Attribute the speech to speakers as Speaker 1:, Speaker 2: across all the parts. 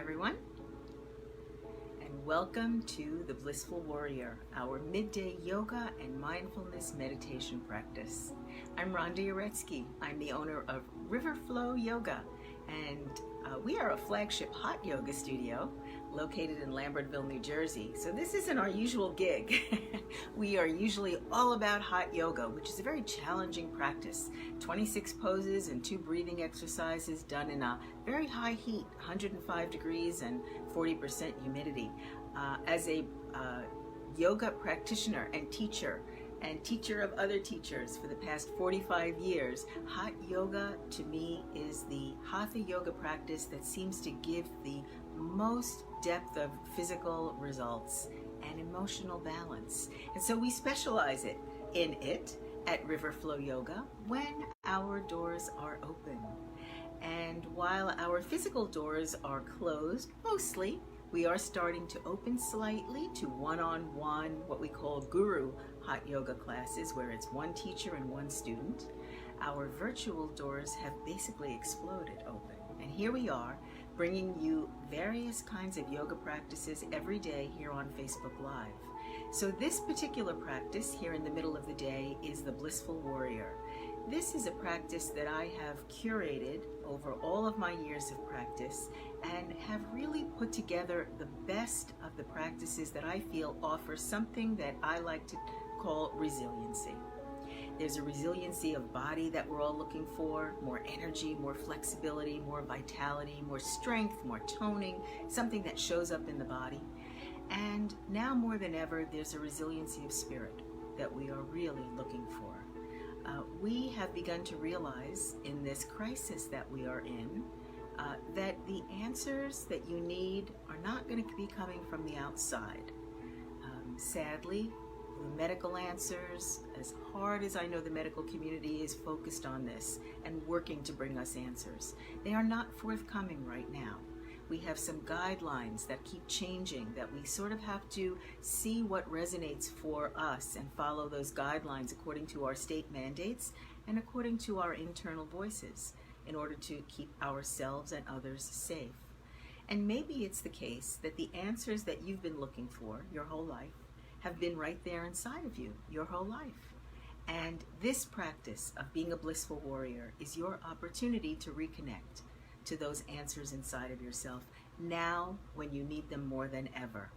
Speaker 1: everyone, and welcome to the Blissful Warrior, our midday yoga and mindfulness meditation practice. I'm Rhonda Uretsky. I'm the owner of Riverflow Yoga, and we are a flagship hot yoga studio located in Lambertville, New Jersey. So this isn't our usual gig. We are usually all about hot yoga, which is a very challenging practice. 26 poses and 2 breathing exercises done in a very high heat, 105 degrees and 40% humidity. As a yoga practitioner and teacher of other teachers for the past 45 years, hot yoga to me is the hatha yoga practice that seems to give the most depth of physical results and emotional balance. And so we specialize in it at Riverflow Yoga when our doors are open. And while our physical doors are closed, mostly, we are starting to open slightly to one-on-one, what we call guru hot yoga classes, where it's one teacher and one student. Our virtual doors have basically exploded open. And here we are, bringing you various kinds of yoga practices every day here on Facebook Live. So this particular practice here in the middle of the day is the Blissful Warrior. This is a practice that I have curated over all of my years of practice and have really put together the best of the practices that I feel offer something that I like to call resiliency. There's a resiliency of body that we're all looking for, more energy, more flexibility, more vitality, more strength, more toning, something that shows up in the body. And now more than ever, there's a resiliency of spirit that we are really looking for. We have begun to realize in this crisis that we are in that the answers that you need are not going to be coming from the outside. Sadly, the medical answers, as hard as I know the medical community is focused on this and working to bring us answers, they are not forthcoming right now. We have some guidelines that keep changing, that we sort of have to see what resonates for us and follow those guidelines according to our state mandates and according to our internal voices in order to keep ourselves and others safe. And maybe it's the case that the answers that you've been looking for your whole life have been right there inside of you your whole life. And this practice of being a blissful warrior is your opportunity to reconnect to those answers inside of yourself now when you need them more than ever.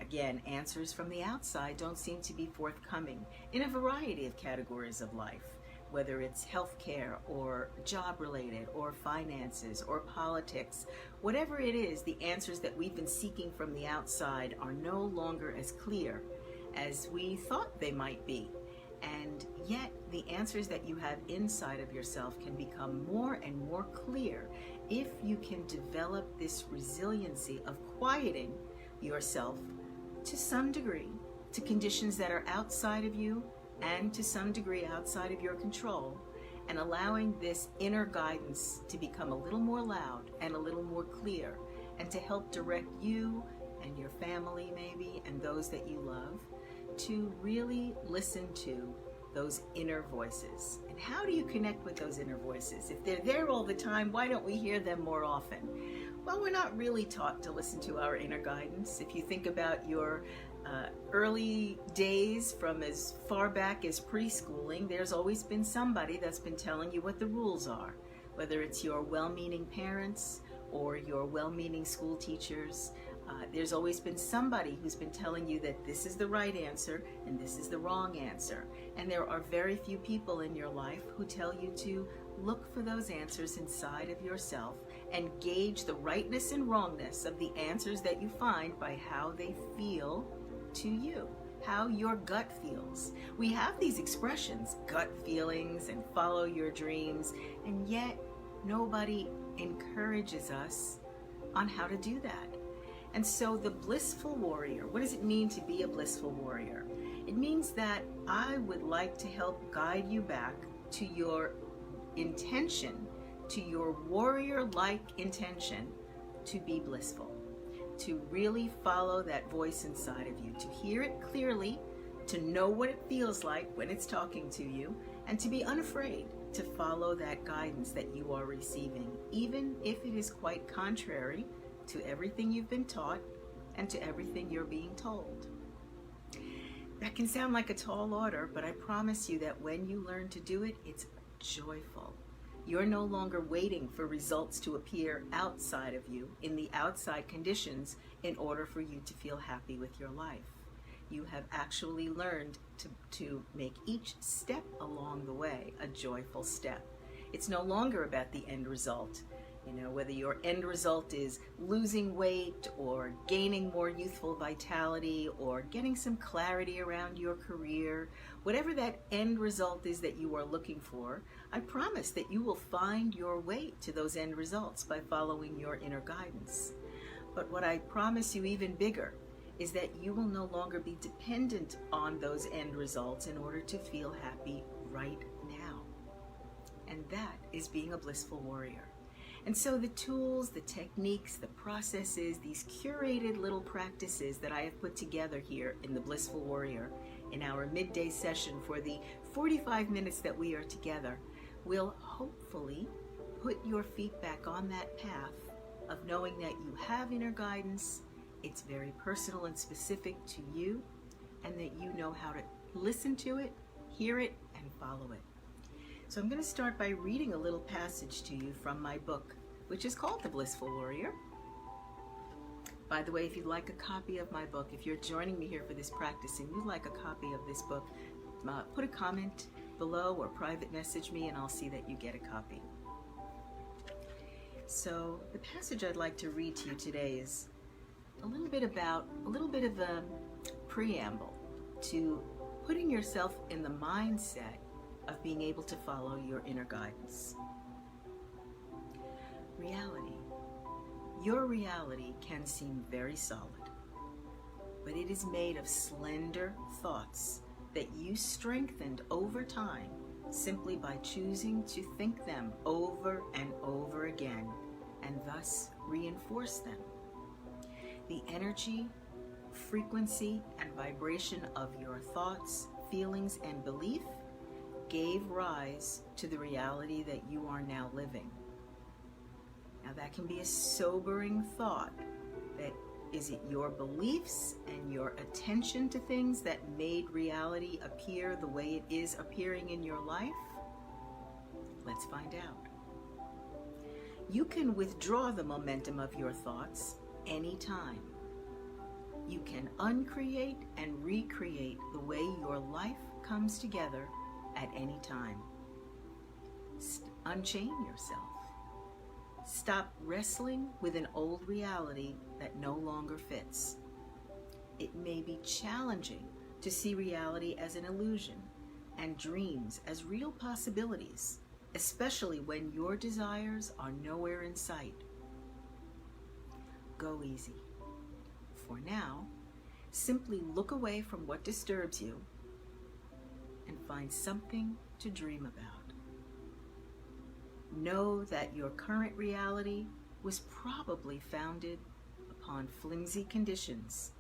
Speaker 1: Again, answers from the outside don't seem to be forthcoming in a variety of categories of life, whether it's healthcare or job-related or finances or politics. Whatever it is, the answers that we've been seeking from the outside are no longer as clear as we thought they might be. And yet, the answers that you have inside of yourself can become more and more clear if you can develop this resiliency of quieting yourself to some degree to conditions that are outside of you and to some degree outside of your control, and allowing this inner guidance to become a little more loud and a little more clear, and to help direct you and your family maybe and those that you love to really listen to those inner voices. And how do you connect with those inner voices? If they're there all the time, why don't we hear them more often? Well, we're not really taught to listen to our inner guidance. If you think about your early days from as far back as preschooling, there's always been somebody that's been telling you what the rules are, whether it's your well-meaning parents or your well-meaning school teachers. There's always been somebody who's been telling you that this is the right answer and this is the wrong answer. And there are very few people in your life who tell you to look for those answers inside of yourself and gauge the rightness and wrongness of the answers that you find by how they feel to you, how your gut feels. We have these expressions, gut feelings and follow your dreams, and yet nobody encourages us on how to do that. And so the blissful warrior, what does it mean to be a blissful warrior? It means that I would like to help guide you back to your intention, to your warrior-like intention to be blissful, to really follow that voice inside of you, to hear it clearly, to know what it feels like when it's talking to you, and to be unafraid to follow that guidance that you are receiving, even if it is quite contrary to everything you've been taught and to everything you're being told. That can sound like a tall order, but I promise you that when you learn to do it, it's joyful. You're no longer waiting for results to appear outside of you in the outside conditions in order for you to feel happy with your life. You have actually learned to make each step along the way a joyful step. It's no longer about the end result. Whether your end result is losing weight or gaining more youthful vitality or getting some clarity around your career, whatever that end result is that you are looking for, I promise that you will find your way to those end results by following your inner guidance. But what I promise you even bigger is that you will no longer be dependent on those end results in order to feel happy right now. And that is being a blissful warrior. And so the tools, the techniques, the processes, these curated little practices that I have put together here in the Blissful Warrior in our midday session for the 45 minutes that we are together will hopefully put your feet back on that path of knowing that you have inner guidance. It's very personal and specific to you, and that you know how to listen to it, hear it, and follow it. So I'm going to start by reading a little passage to you from my book, which is called The Blissful Warrior. By the way, if you'd like a copy of my book, if you're joining me here for this practice and you'd like a copy of this book, put a comment below or private message me and I'll see that you get a copy. So the passage I'd like to read to you today is a little bit of a preamble to putting yourself in the mindset of being able to follow your inner guidance. Reality. Your reality can seem very solid, but it is made of slender thoughts that you strengthened over time simply by choosing to think them over and over again and thus reinforce them. The energy, frequency, and vibration of your thoughts, feelings, and belief gave rise to the reality that you are now living. Now that can be a sobering thought. That is it your beliefs and your attention to things that made reality appear the way it is appearing in your life? Let's find out. You can withdraw the momentum of your thoughts anytime. You can uncreate and recreate the way your life comes together at any time. Unchain yourself. Stop wrestling with an old reality that no longer fits. It may be challenging to see reality as an illusion and dreams as real possibilities, especially when your desires are nowhere in sight. Go easy. For now, simply look away from what disturbs you and find something to dream about. Know that your current reality was probably founded upon flimsy conditions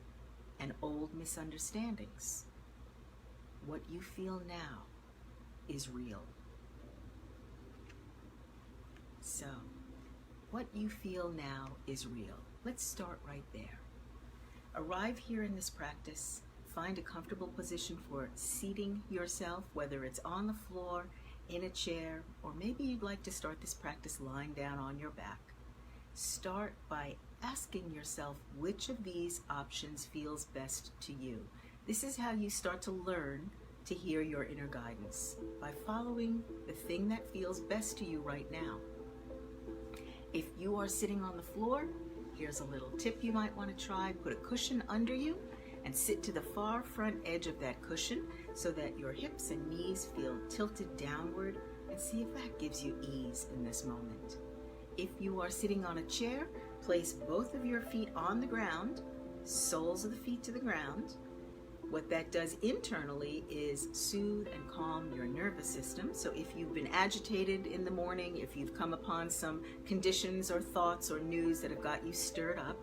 Speaker 1: and old misunderstandings. What you feel now is real. So, what you feel now is real. Let's start right there. Arrive here in this practice. Find a comfortable position for seating yourself, whether it's on the floor, in a chair, or maybe you'd like to start this practice lying down on your back. Start by asking yourself which of these options feels best to you. This is how you start to learn to hear your inner guidance, by following the thing that feels best to you right now. If you are sitting on the floor, here's a little tip you might want to try. Put a cushion under you and sit to the far front edge of that cushion so that your hips and knees feel tilted downward, and see if that gives you ease in this moment. If you are sitting on a chair, place both of your feet on the ground, soles of the feet to the ground. What that does internally is soothe and calm your nervous system. So if you've been agitated in the morning, if you've come upon some conditions or thoughts or news that have got you stirred up,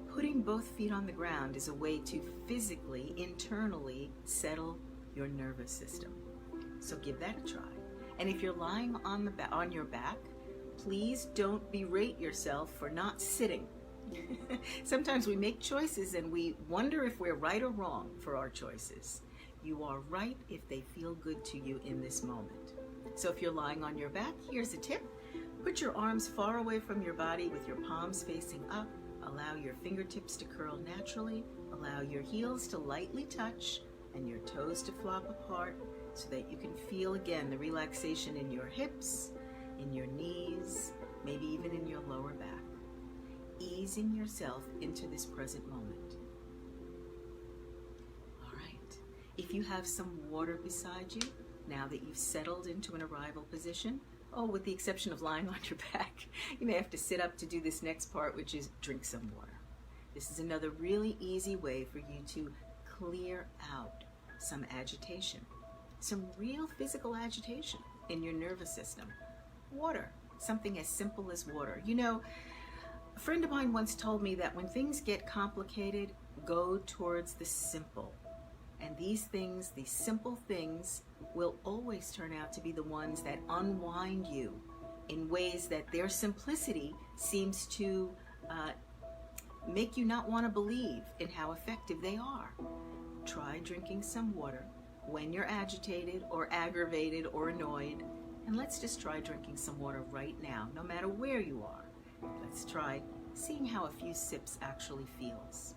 Speaker 1: putting both feet on the ground is a way to physically, internally settle your nervous system. So give that a try. And if you're lying on your back, Please don't berate yourself for not sitting. Sometimes we make choices and we wonder if we're right or wrong for our choices. You are right if they feel good to you in this moment. So if you're lying on your back, here's a tip. Put your arms far away from your body with your palms facing up. Allow your fingertips to curl naturally. Allow your heels to lightly touch and your toes to flop apart so that you can feel again the relaxation in your hips, in your knees, maybe even in your lower back. Easing yourself into this present moment. All right. If you have some water beside you, now that you've settled into an arrival position, with the exception of lying on your back, you may have to sit up to do this next part, which is drink some water. This is another really easy way for you to clear out some agitation, some real physical agitation in your nervous system. Water, something as simple as water. You know, a friend of mine once told me that when things get complicated, go towards the simple. And these things, these simple things, will always turn out to be the ones that unwind you in ways that their simplicity seems to make you not want to believe in how effective they are. Try drinking some water when you're agitated or aggravated or annoyed. And let's just try drinking some water right now, no matter where you are. Let's try seeing how a few sips actually feels.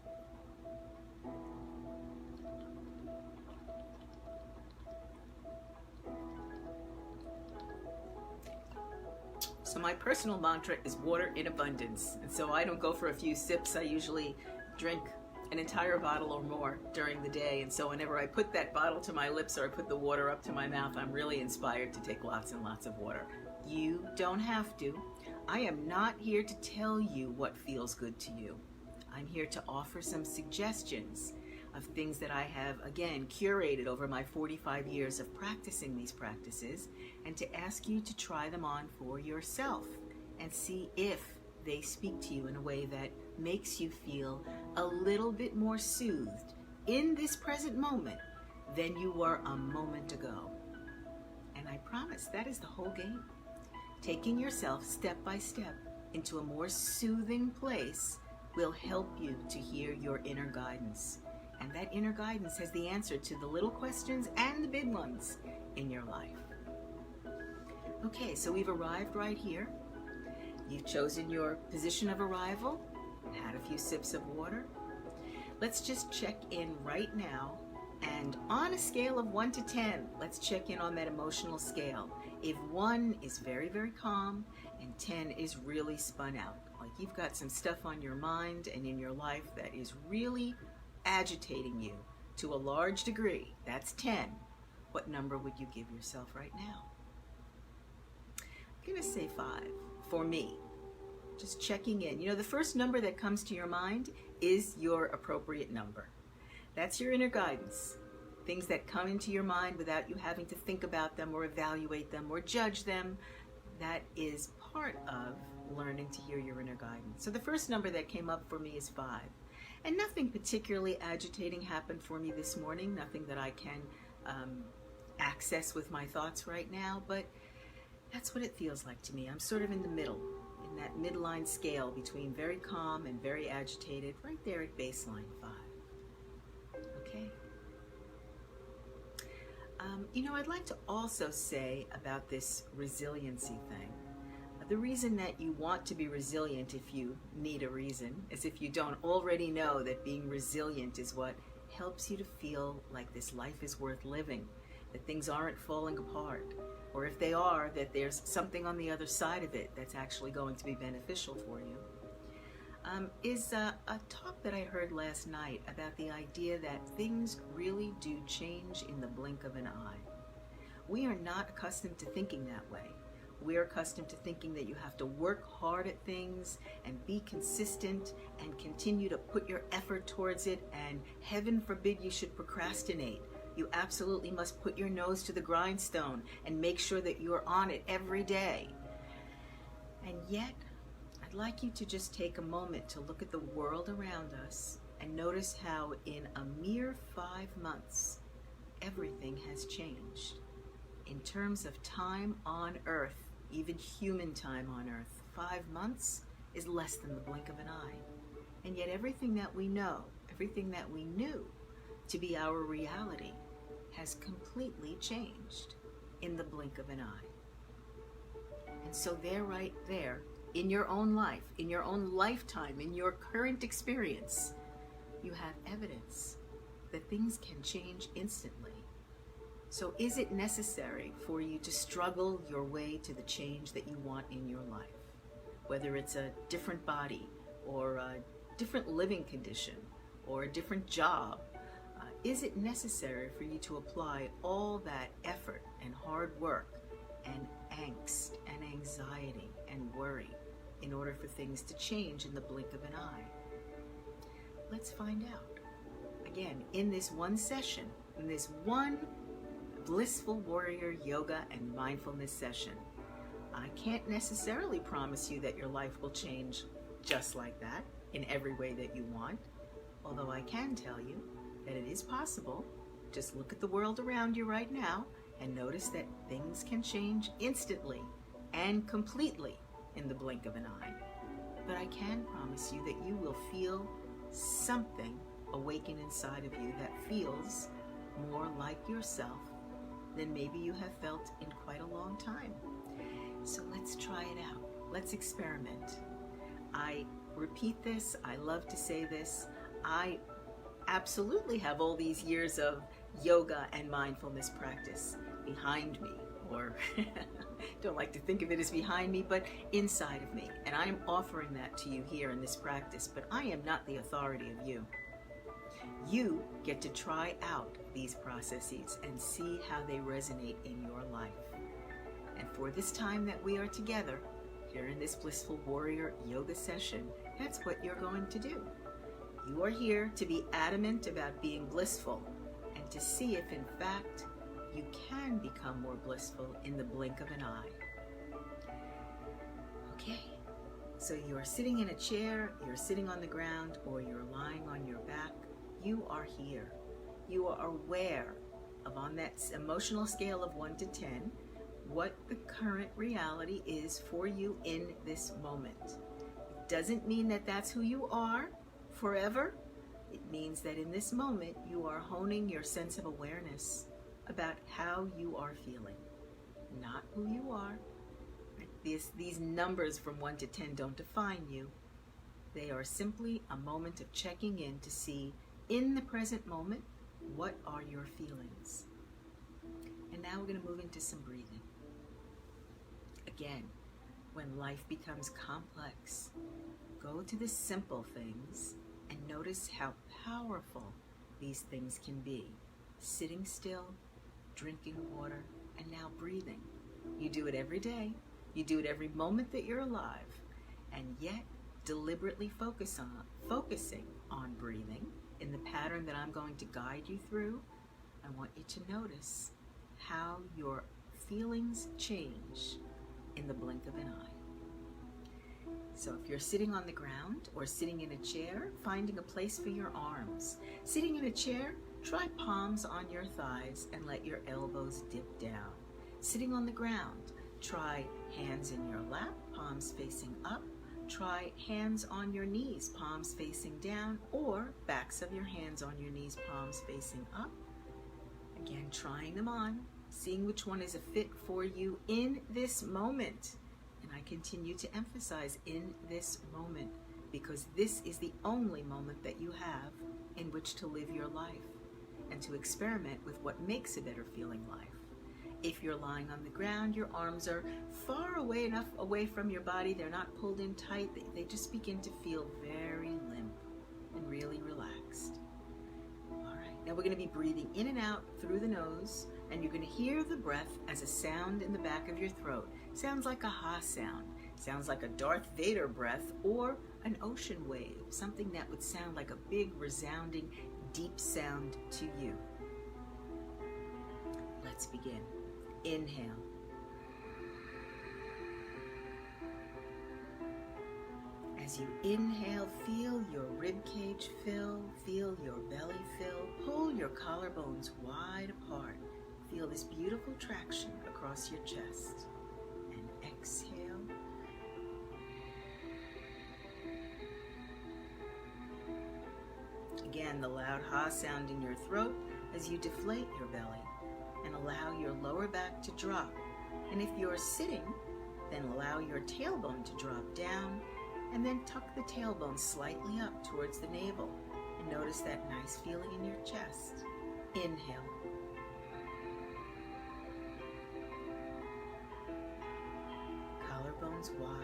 Speaker 1: So my personal mantra is water in abundance. And so I don't go for a few sips. I usually drink an entire bottle or more during the day. And so whenever I put that bottle to my lips or I put the water up to my mouth, I'm really inspired to take lots and lots of water. You don't have to. I am not here to tell you what feels good to you. I'm here to offer some suggestions of things that I have, again, curated over my 45 years of practicing these practices, and to ask you to try them on for yourself and see if they speak to you in a way that makes you feel a little bit more soothed in this present moment than you were a moment ago. And I promise that is the whole game. Taking yourself step by step into a more soothing place will help you to hear your inner guidance. And that inner guidance has the answer to the little questions and the big ones in your life. Okay, so we've arrived right here. You've chosen your position of arrival, had a few sips of water. Let's just check in right now, and on a scale of 1 to 10, let's check in on that emotional scale. If 1 is very, very calm and 10 is really spun out, like you've got some stuff on your mind and in your life that is really agitating you to a large degree, that's 10. What number would you give yourself right now? I'm going to say 5 for me. Just checking in. You know, the first number that comes to your mind is your appropriate number. That's your inner guidance. Things that come into your mind without you having to think about them or evaluate them or judge them. That is part of learning to hear your inner guidance. So the first number that came up for me is 5. And nothing particularly agitating happened for me this morning, nothing that I can access with my thoughts right now, but that's what it feels like to me. I'm sort of in the middle, in that midline scale between very calm and very agitated, right there at baseline 5. Okay. You know, I'd like to also say about this resiliency thing. The reason that you want to be resilient, if you need a reason, is if you don't already know that being resilient is what helps you to feel like this life is worth living, that things aren't falling apart, or if they are, that there's something on the other side of it that's actually going to be beneficial for you, is a talk that I heard last night about the idea that things really do change in the blink of an eye. We are not accustomed to thinking that way. We're accustomed to thinking that you have to work hard at things and be consistent and continue to put your effort towards it, and heaven forbid you should procrastinate. You absolutely must put your nose to the grindstone and make sure that you're on it every day. And yet, I'd like you to just take a moment to look at the world around us and notice how in a mere 5 months, everything has changed. In terms of time on earth, even human time on earth. 5 months is less than the blink of an eye. And yet everything that we know, everything that we knew to be our reality has completely changed in the blink of an eye. And so there, right there, in your own life, in your own lifetime, in your current experience, you have evidence that things can change instantly. So is it necessary for you to struggle your way to the change that you want in your life? Whether it's a different body or a different living condition or a different job, is it necessary for you to apply all that effort and hard work and angst and anxiety and worry in order for things to change in the blink of an eye? Let's find out. Again, in this one session, in this one Blissful Warrior Yoga and Mindfulness session, I can't necessarily promise you that your life will change just like that in every way that you want, although I can tell you that it is possible. Just look at the world around you right now and notice that things can change instantly and completely in the blink of an eye. But I can promise you that you will feel something awaken inside of you that feels more like yourself than maybe you have felt in quite a long time. So let's try it out. Let's experiment. I repeat this. I love to say this. I absolutely have all these years of yoga and mindfulness practice behind me, or don't like to think of it as behind me, but inside of me. And I am offering that to you here in this practice, but I am not the authority of you. You get to try out these processes and see how they resonate in your life. And for this time that we are together, here in this Blissful Warrior Yoga session, that's what you're going to do. You are here to be adamant about being blissful and to see if in fact you can become more blissful in the blink of an eye. Okay, so you are sitting in a chair, you're sitting on the ground, or you're lying on your back. You are here. You are aware of, on that emotional scale of 1 to 10, what the current reality is for you in this moment. It doesn't mean that that's who you are forever. It means that in this moment you are honing your sense of awareness about how you are feeling, not who you are. These numbers from 1 to 10 don't define you. They are simply a moment of checking in to see, in the present moment, what are your feelings? And now we're going to move into some breathing. Again, when life becomes complex, go to the simple things and notice how powerful these things can be. Sitting still, drinking water, and now breathing. You do it every day. You do it every moment that you're alive. And yet, deliberately focusing on breathing in the pattern that I'm going to guide you through, I want you to notice how your feelings change in the blink of an eye. So if you're sitting on the ground or sitting in a chair, finding a place for your arms. Sitting in a chair, try palms on your thighs and let your elbows dip down. Sitting on the ground, try hands in your lap, palms facing up. Try hands on your knees, palms facing down, or backs of your hands on your knees, palms facing up. Again, trying them on, seeing which one is a fit for you in this moment. And I continue to emphasize in this moment, because this is the only moment that you have in which to live your life and to experiment with what makes a better feeling life. If you're lying on the ground, your arms are far away enough away from your body, they're not pulled in tight, they just begin to feel very limp and really relaxed. All right, now we're going to be breathing in and out through the nose, and you're going to hear the breath as a sound in the back of your throat. Sounds like a ha sound, sounds like a Darth Vader breath or an ocean wave, something that would sound like a big, resounding, deep sound to you. Let's begin. Inhale. As you inhale, feel your rib cage fill, feel your belly fill, pull your collarbones wide apart. Feel this beautiful traction across your chest. And Exhale. Again, the loud ha sound in your throat as you deflate your belly and allow your lower back to drop. And if you're sitting, then allow your tailbone to drop down and then tuck the tailbone slightly up towards the navel. And notice that nice feeling in your chest. Inhale. Collarbones wide.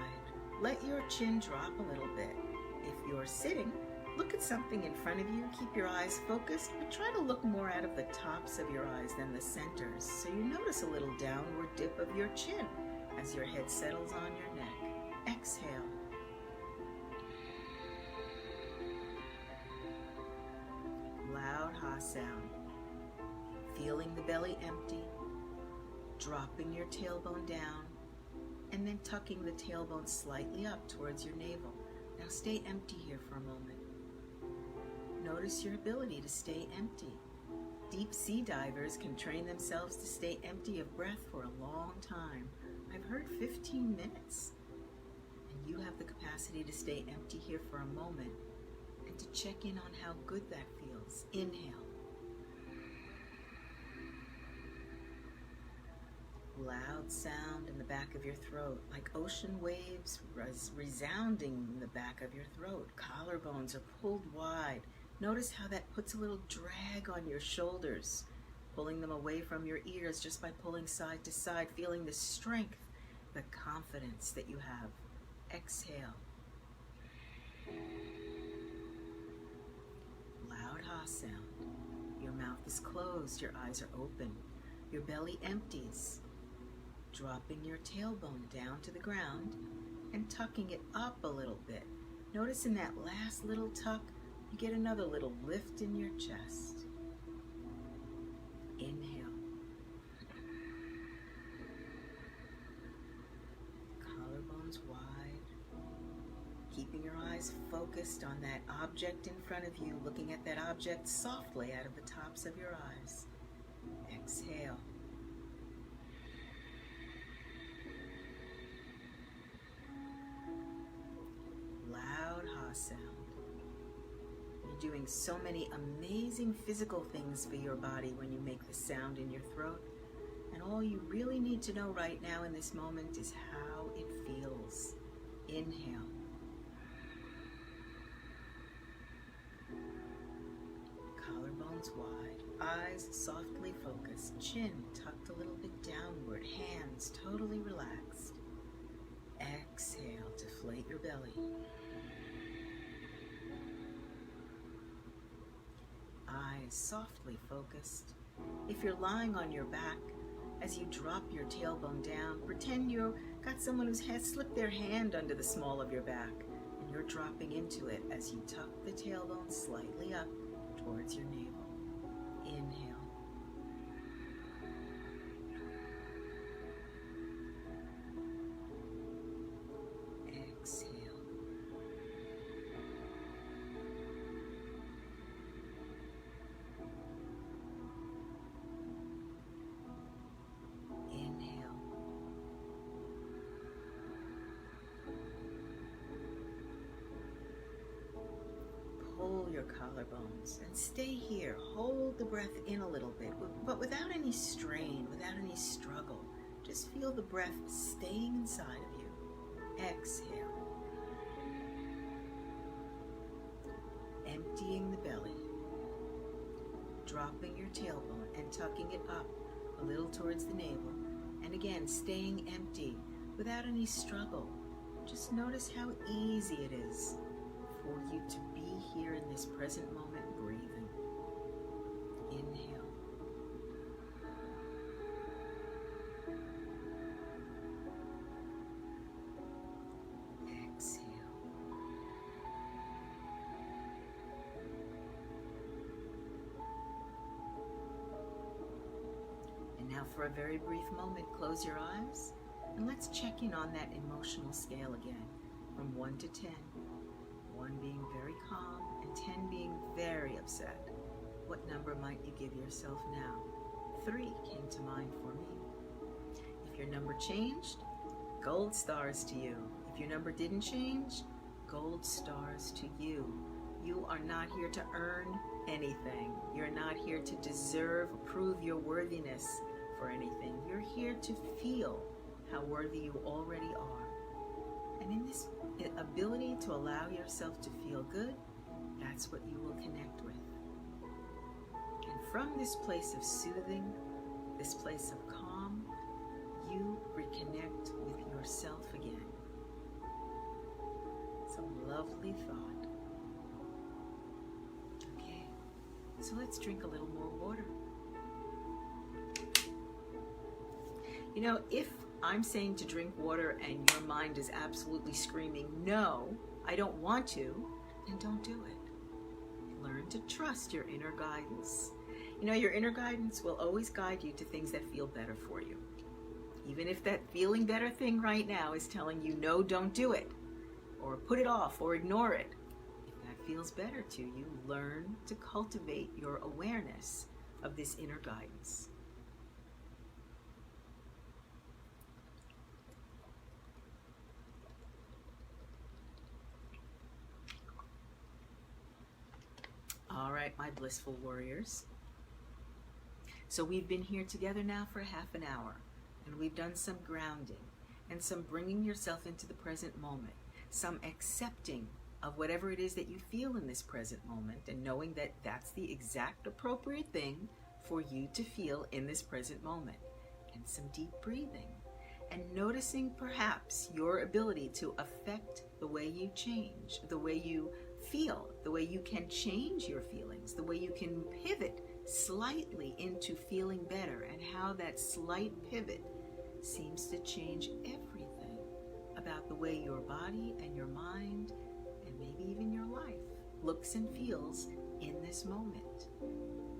Speaker 1: Let your chin drop a little bit. If you're sitting, look at something in front of you. Keep your eyes focused, but try to look more out of the tops of your eyes than the centers. So you notice a little downward dip of your chin as your head settles on your neck. Exhale. Loud ha sound. Feeling the belly empty, dropping your tailbone down, and then tucking the tailbone slightly up towards your navel. Now stay empty here for a moment. Notice your ability to stay empty. Deep sea divers can train themselves to stay empty of breath for a long time. I've heard 15 minutes. And you have the capacity to stay empty here for a moment and to check in on how good that feels. Inhale. Loud sound in the back of your throat, like ocean waves resounding in the back of your throat. Collarbones are pulled wide. Notice how that puts a little drag on your shoulders, pulling them away from your ears just by pulling side to side, feeling the strength, the confidence that you have. Exhale. Loud ha sound. Your mouth is closed, your eyes are open, your belly empties, dropping your tailbone down to the ground and tucking it up a little bit. Notice in that last little tuck, you get another little lift in your chest. Inhale. Collarbones wide. Keeping your eyes focused on that object in front of you, looking at that object softly out of the tops of your eyes. Exhale. Loud ha sound. You're doing so many amazing physical things for your body when you make the sound in your throat. And all you really need to know right now in this moment is how it feels. Inhale. Collarbones wide, eyes softly focused, chin tucked a little bit downward, hands totally relaxed. Exhale, deflate your belly. Eyes softly focused. If you're lying on your back, as you drop your tailbone down, pretend you've got someone who's slipped their hand under the small of your back, and you're dropping into it as you tuck the tailbone slightly up towards your navel. Inhale. Exhale. Inhale. Pull your collarbones and stay here. Hold the breath in a little bit, but without any strain, without any struggle. Just feel the breath staying inside of you. Exhale. Emptying the belly. Dropping your tailbone and tucking it up a little towards the navel. And again, staying empty without any struggle. Just notice how easy it is for you to be here in this present moment, breathing. Inhale. Exhale. And now for a very brief moment, close your eyes and let's check in on that emotional scale again, from 1 to 10. 1 being very calm and 10 being very upset. What number might you give yourself now? 3 came to mind for me. If your number changed, Gold stars to you. If your number didn't change, gold stars to you. You are not here to earn anything. You're not here to deserve, prove your worthiness for anything. You're here to feel how worthy you already are. And in this ability to allow yourself to feel good, that's what you will connect with. And from this place of soothing, this place of calm, you reconnect with yourself again. It's a lovely thought. Okay, so let's drink a little more water. You know, if I'm saying to drink water and your mind is absolutely screaming, no, I don't want to, then don't do it. Learn to trust your inner guidance. You know, your inner guidance will always guide you to things that feel better for you. Even if that feeling better thing right now is telling you, no, don't do it, or put it off, or ignore it. If that feels better to you, learn to cultivate your awareness of this inner guidance. All right, my blissful warriors. So we've been here together now for half an hour, and we've done some grounding and some bringing yourself into the present moment, some accepting of whatever it is that you feel in this present moment, and knowing that that's the exact appropriate thing for you to feel in this present moment, and some deep breathing, and noticing perhaps your ability to affect the way you change, the way you feel, the way you can change your feelings, the way you can pivot slightly into feeling better, and how that slight pivot seems to change everything about the way your body and your mind and maybe even your life looks and feels in this moment.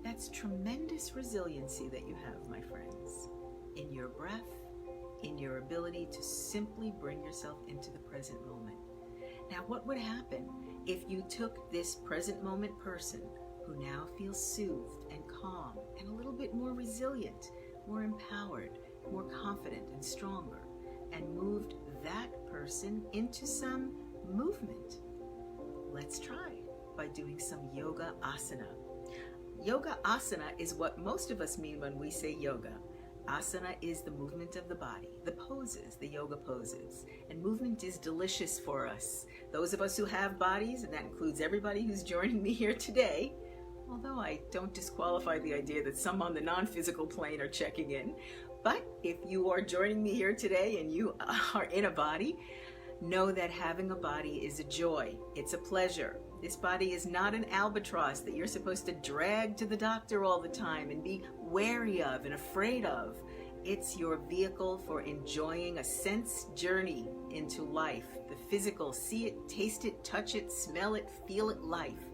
Speaker 1: That's tremendous resiliency that you have, my friends, in your breath, in your ability to simply bring yourself into the present moment. Now, what would happen if you took this present moment person who now feels soothed and calm and a little bit more resilient, more empowered, more confident and stronger, and moved that person into some movement? Let's try by doing some yoga asana. Yoga asana is what most of us mean when we say yoga. Asana is the movement of the body, the poses, the yoga poses. And movement is delicious for us. Those of us who have bodies, and that includes everybody who's joining me here today, although I don't disqualify the idea that some on the non-physical plane are checking in. But if you are joining me here today and you are in a body, know that having a body is a joy. It's a pleasure. This body is not an albatross that you're supposed to drag to the doctor all the time and be wary of and afraid of. It's your vehicle for enjoying a sense journey into life, the physical, see it, taste it, touch it, smell it, feel it life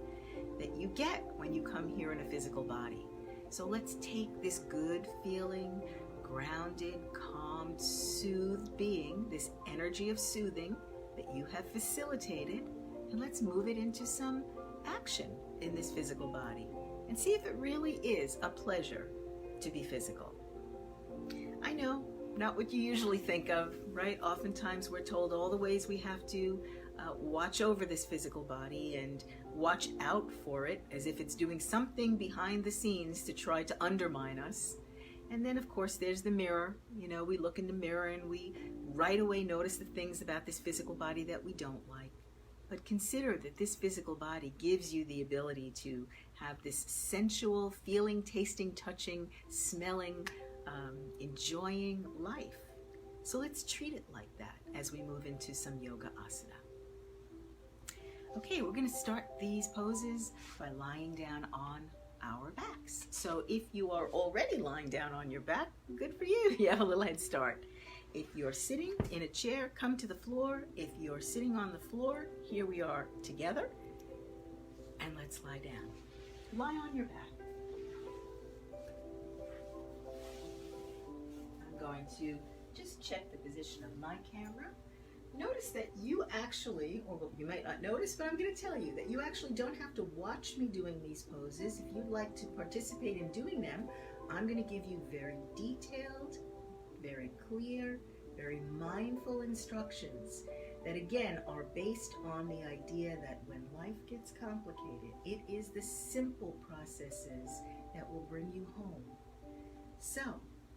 Speaker 1: that you get when you come here in a physical body. So let's take this good feeling, grounded, calm, soothed being, this energy of soothing that you have facilitated, and let's move it into some action in this physical body and see if it really is a pleasure to be physical. I know, not what you usually think of, right? Oftentimes we're told all the ways we have to watch over this physical body and watch out for it as if it's doing something behind the scenes to try to undermine us. And then, of course, there's the mirror. You know, we look in the mirror and we right away notice the things about this physical body that we don't like. But consider that this physical body gives you the ability to have this sensual, feeling, tasting, touching, smelling, enjoying life. So let's treat it like that as we move into some yoga asana. Okay, we're going to start these poses by lying down on our backs. So if you are already lying down on your back, good for you. You have a little head start. If you're sitting in a chair, come to the floor. If you're sitting on the floor, here we are together. And let's lie down. Lie on your back. I'm going to just check the position of my camera. Notice that you actually, or you might not notice, but I'm going to tell you that you actually don't have to watch me doing these poses. If you'd like to participate in doing them, I'm going to give you very detailed, very clear, very mindful instructions that again are based on the idea that when life gets complicated, it is the simple processes that will bring you home. So,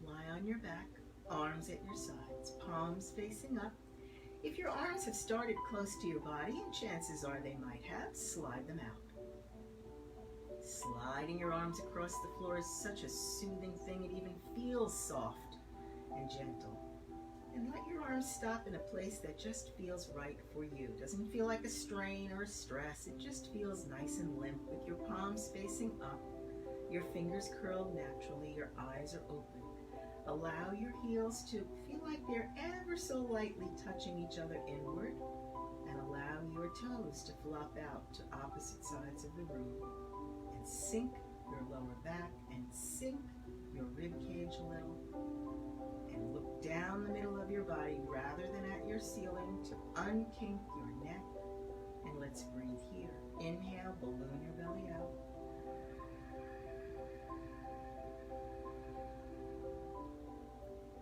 Speaker 1: lie on your back, arms at your sides, palms facing up. If your arms have started close to your body, and chances are they might have, slide them out. Sliding your arms across the floor is such a soothing thing. It even feels soft and gentle. And let your arms stop in a place that just feels right for you. Doesn't feel like a strain or a stress. It just feels nice and limp with your palms facing up, your fingers curled naturally, your eyes are open. Allow your heels to feel like they're ever so lightly touching each other inward, and allow your toes to flop out to opposite sides of the room. And sink your lower back and sink your rib cage a little. And look down the middle of your body rather than at your ceiling to unkink your neck. And let's breathe here. Inhale, balloon your belly out.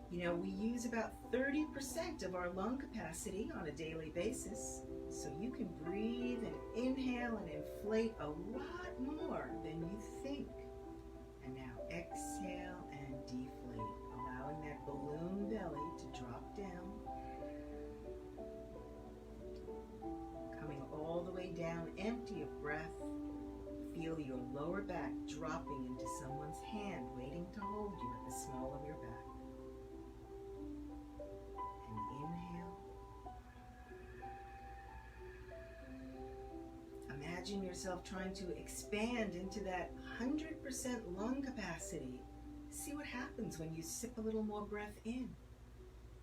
Speaker 1: You know, we use about 30% of our lung capacity on a daily basis. So you can breathe and inhale and inflate a lot more than you think. And now exhale and deflate, allowing that balloon belly to drop down. Coming all the way down, empty of breath. Feel your lower back dropping into someone's hand waiting to hold you at the small of your back. And inhale. Imagine yourself trying to expand into that 100% lung capacity. See what happens when you sip a little more breath in.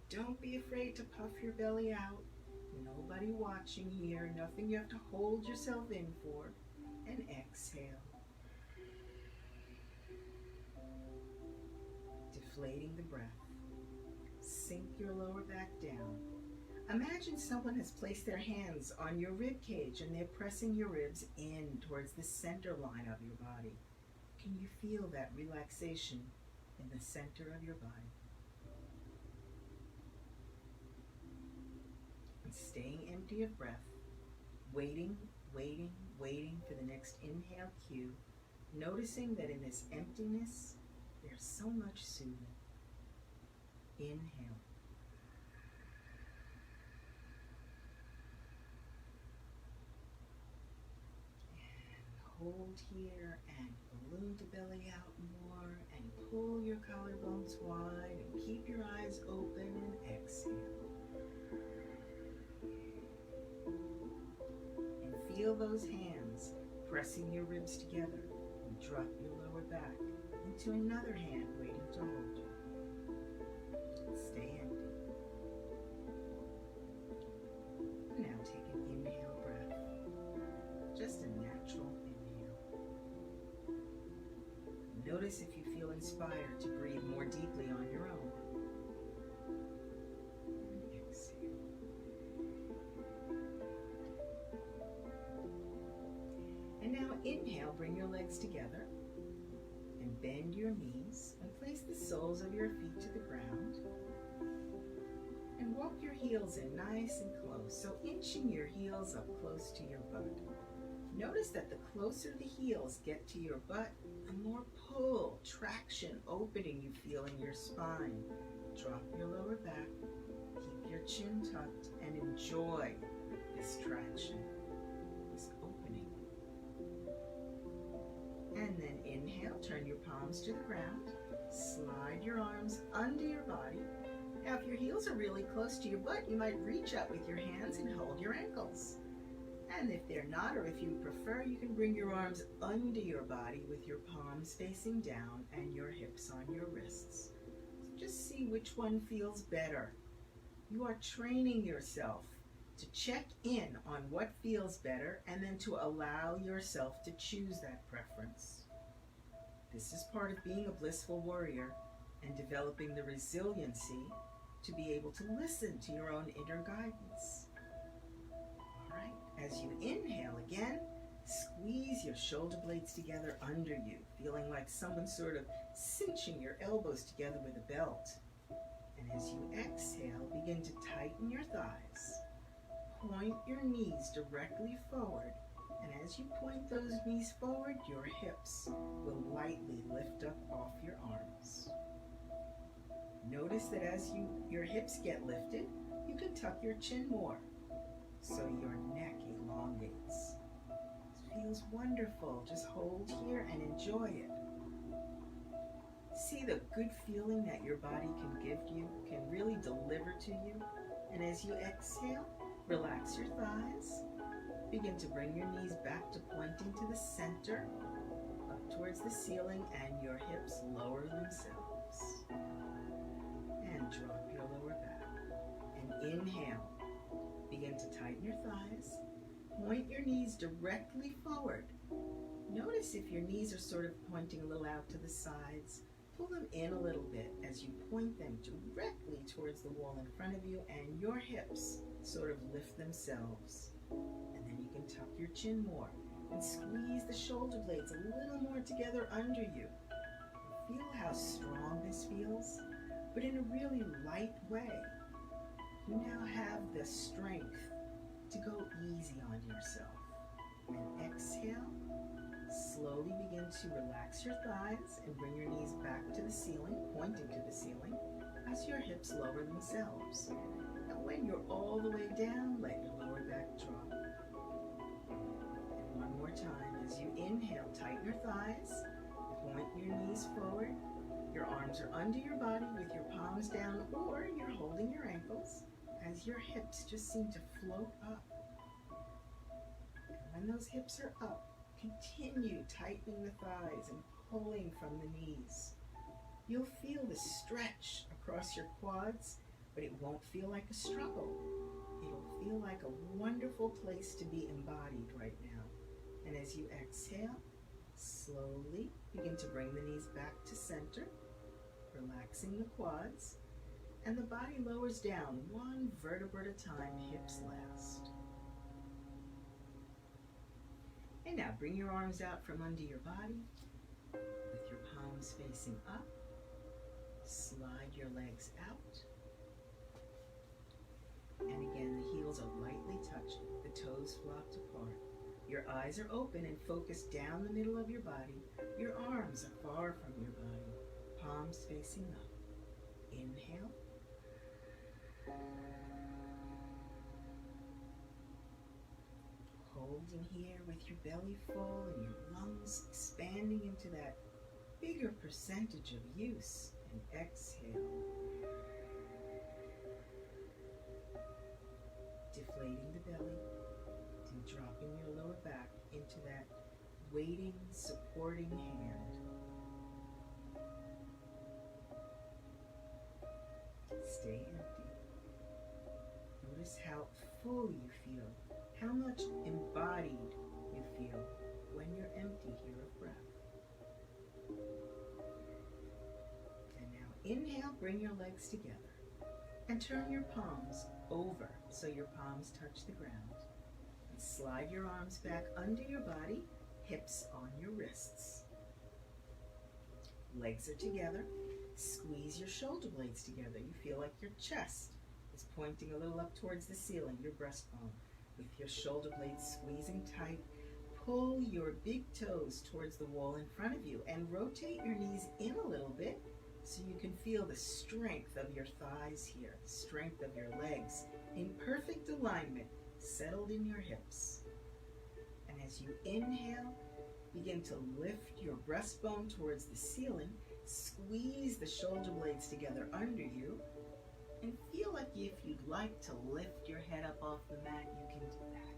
Speaker 1: Don't be afraid to puff your belly out. Nobody watching here, nothing you have to hold yourself in for. And exhale. Deflating the breath. Sink your lower back down. Imagine someone has placed their hands on your rib cage and they're pressing your ribs in towards the center line of your body. Can you feel that relaxation in the center of your body? And staying empty of breath, waiting for the next inhale cue, noticing that in this emptiness, there's so much soothing. Inhale. Hold here and balloon the belly out more and pull your collarbones wide and keep your eyes open and exhale. And feel those hands pressing your ribs together and drop your lower back into another hand waiting to hold you. Stay empty. And now take an inhale breath. Just a natural inhale. Notice if you feel inspired to breathe more deeply on your own. And exhale. And now inhale, bring your legs together and bend your knees and place the soles of your feet to the ground. And walk your heels in nice and close, so inching your heels up close to your butt. Notice that the closer the heels get to your butt, the more pull, traction, opening you feel in your spine. Drop your lower back, keep your chin tucked, and enjoy this traction, this opening. And then inhale, turn your palms to the ground, slide your arms under your body. Now if your heels are really close to your butt, you might reach up with your hands and hold your ankles. And if they're not, or if you prefer, you can bring your arms under your body with your palms facing down and your hips on your wrists. So just see which one feels better. You are training yourself to check in on what feels better and then to allow yourself to choose that preference. This is part of being a blissful warrior and developing the resiliency to be able to listen to your own inner guidance. All right. As you inhale again, squeeze your shoulder blades together under you, feeling like someone sort of cinching your elbows together with a belt.
Speaker 2: And as you exhale, begin to tighten your thighs. Point your knees directly forward. And as you point those knees forward, your hips will lightly lift up off your arms. Notice that as your hips get lifted, you can tuck your chin more so your neck elongates. It feels wonderful. Just hold here and enjoy it. See the good feeling that your body can give you, can really deliver to you. And as you exhale, relax your thighs. Begin to bring your knees back to pointing to the center, up towards the ceiling, and your hips lower themselves. And drop your lower back. And inhale. Begin to tighten your thighs. Point your knees directly forward. Notice if your knees are sort of pointing a little out to the sides. Pull them in a little bit as you point them directly towards the wall in front of you, and your hips sort of lift themselves. And then you can tuck your chin more and squeeze the shoulder blades a little more together under you. Feel how strong this feels, but in a really light way. You now have the strength to go easy on yourself. And exhale. Slowly begin to relax your thighs and bring your knees back to the ceiling, pointing to the ceiling, as your hips lower themselves. And when you're all the way down, let your lower back drop. And one more time, as you inhale, tighten your thighs, point your knees forward. Your arms are under your body with your palms down, or you're holding your ankles as your hips just seem to float up. And when those hips are up, continue tightening the thighs and pulling from the knees. You'll feel the stretch across your quads, but it won't feel like a struggle. It'll feel like a wonderful place to be embodied right now. And as you exhale, slowly begin to bring the knees back to center, relaxing the quads, and the body lowers down one vertebra at a time, hips last. And now bring your arms out from under your body with your palms facing up. Slide your legs out. And again, the heels are lightly touching, the toes flopped apart. Your eyes are open and focused down the middle of your body. Your arms are far from your body, palms facing up. Inhale. Holding here with your belly full and your lungs expanding into that bigger percentage of use. And exhale. Deflating the belly and dropping your lower back into that waiting, supporting hand. Stay empty. Notice how full you feel, how much embodied you feel when you're empty here of breath. And now inhale, bring your legs together and turn your palms over so your palms touch the ground. And slide your arms back under your body, hips on your wrists. Legs are together. Squeeze your shoulder blades together. You feel like your chest is pointing a little up towards the ceiling, your breastbone. With your shoulder blades squeezing tight, pull your big toes towards the wall in front of you and rotate your knees in a little bit so you can feel the strength of your thighs here, the strength of your legs in perfect alignment, settled in your hips. And as you inhale, begin to lift your breastbone towards the ceiling, squeeze the shoulder blades together under you, and feel like if you'd like to lift your head up off the mat, you can do that.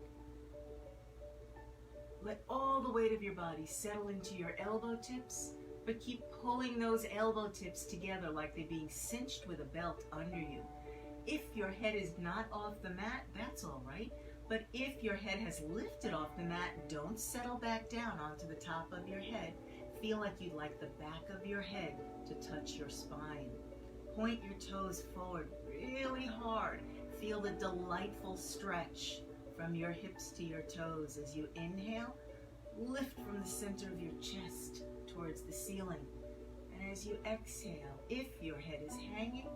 Speaker 2: Let all the weight of your body settle into your elbow tips, but keep pulling those elbow tips together like they're being cinched with a belt under you. If your head is not off the mat, that's all right. But if your head has lifted off the mat, don't settle back down onto the top of your head. Feel like you'd like the back of your head to touch your spine. Point your toes forward really hard. Feel the delightful stretch from your hips to your toes as you inhale. Lift from the center of your chest towards the ceiling. And as you exhale, if your head is hanging,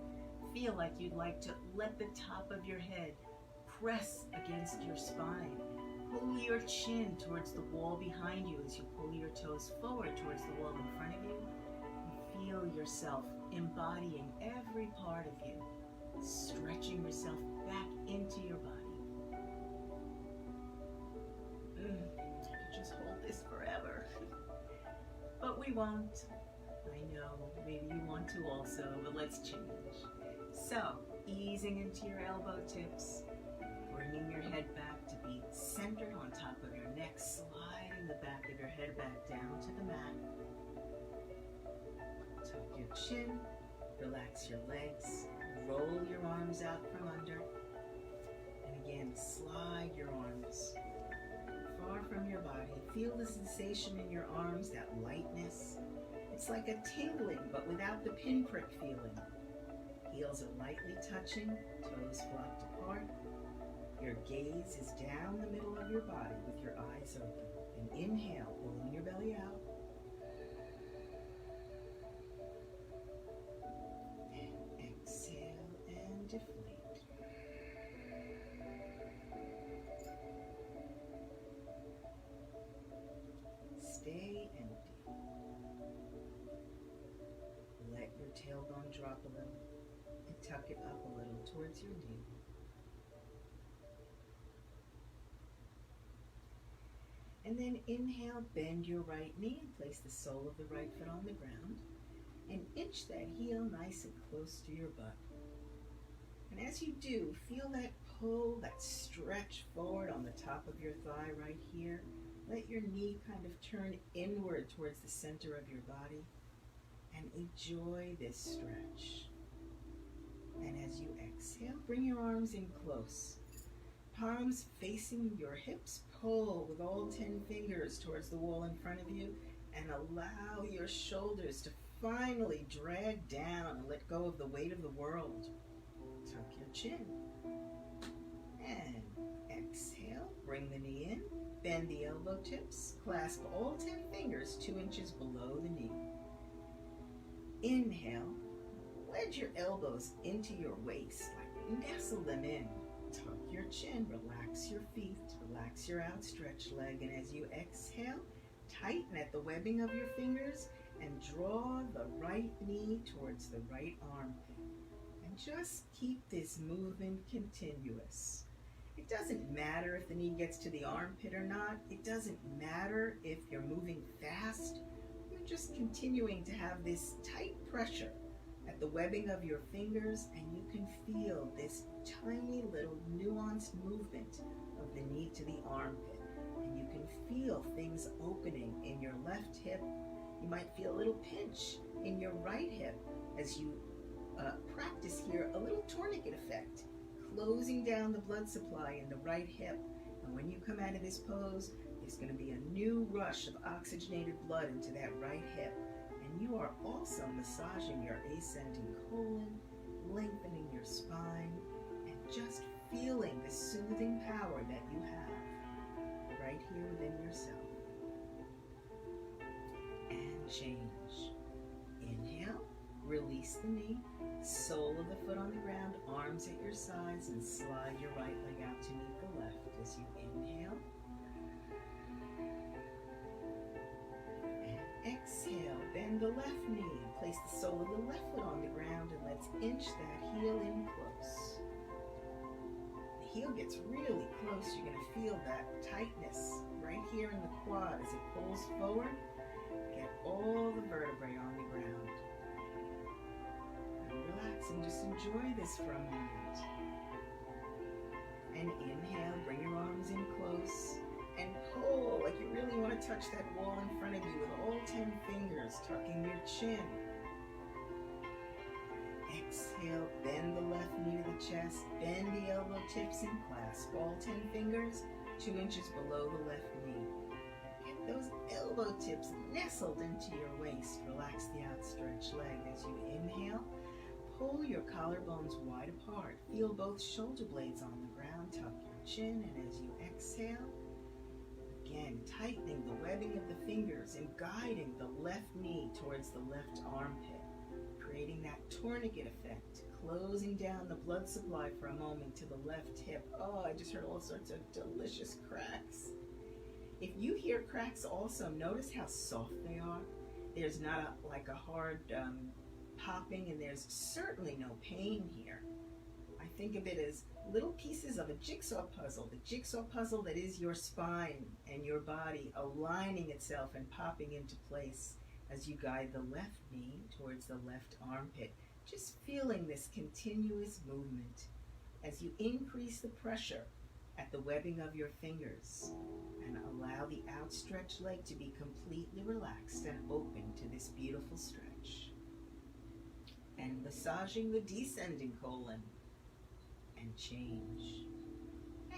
Speaker 2: feel like you'd like to let the top of your head press against your spine. Pull your chin towards the wall behind you as you pull your toes forward towards the wall in front of you. And feel yourself embodying every part of you, stretching yourself back into your body. I could just hold this forever. But we won't. I know, maybe you want to also, but let's change. So, easing into your elbow tips, bringing your head back to be centered on top of your neck, sliding the back of your head back down to the mat. Tuck your chin, relax your legs, roll your arms out from under, and again, slide your arms far from your body. Feel the sensation in your arms, that lightness. It's like a tingling, but without the pinprick feeling. Heels are lightly touching, toes flopped apart. Your gaze is down the middle of your body with your eyes open. And inhale, pulling your belly out. And exhale and deflate. Stay empty. Let your tailbone drop a little and tuck it up a little towards your knee. And then inhale, bend your right knee and place the sole of the right foot on the ground and inch that heel nice and close to your butt. And as you do, feel that pull, that stretch forward on the top of your thigh right here. Let your knee kind of turn inward towards the center of your body and enjoy this stretch. And as you exhale, bring your arms in close. Palms facing your hips, pull with all 10 fingers towards the wall in front of you and allow your shoulders to finally drag down and let go of the weight of the world. Tuck your chin. And exhale, bring the knee in, bend the elbow tips, clasp all 10 fingers 2 inches below the knee. Inhale, wedge your elbows into your waist, like nestle them in. Tuck your chin, relax your feet, relax your outstretched leg, and as you exhale, tighten at the webbing of your fingers and draw the right knee towards the right armpit. And just keep this movement continuous. It doesn't matter if the knee gets to the armpit or not. It doesn't matter if you're moving fast. You're just continuing to have this tight pressure at the webbing of your fingers, and you can feel this tiny little nuanced movement of the knee to the armpit. And you can feel things opening in your left hip. You might feel a little pinch in your right hip as you practice here a little tourniquet effect, closing down the blood supply in the right hip. And when you come out of this pose, there's going to be a new rush of oxygenated blood into that right hip. And you are also massaging your ascending colon, lengthening your spine, and just feeling the soothing power that you have right here within yourself. And change. Inhale, release the knee, sole of the foot on the ground, arms at your sides, and slide your right leg out to meet the left as you inhale. Exhale, bend the left knee and place the sole of the left foot on the ground, and let's inch that heel in close. The heel gets really close. You're going to feel that tightness right here in the quad as it pulls forward. Get all the vertebrae on the ground. And relax and just enjoy this for a moment. And inhale, bring your arms in close. And pull like you really want to touch that wall in front of you with all 10 fingers, tucking your chin. Exhale, bend the left knee to the chest, bend the elbow tips and clasp all 10 fingers 2 inches below the left knee. Get those elbow tips nestled into your waist. Relax the outstretched leg as you inhale. Pull your collarbones wide apart. Feel both shoulder blades on the ground. Tuck your chin, and as you exhale, again, tightening the webbing of the fingers and guiding the left knee towards the left armpit, creating that tourniquet effect, closing down the blood supply for a moment to the left hip. Oh, I just heard all sorts of delicious cracks. If you hear cracks also, notice how soft they are. There's not like a hard popping, and there's certainly no pain here. I think of it as little pieces of a jigsaw puzzle, the jigsaw puzzle that is your spine and your body aligning itself and popping into place as you guide the left knee towards the left armpit. Just feeling this continuous movement as you increase the pressure at the webbing of your fingers and allow the outstretched leg to be completely relaxed and open to this beautiful stretch. And massaging the descending colon. And change.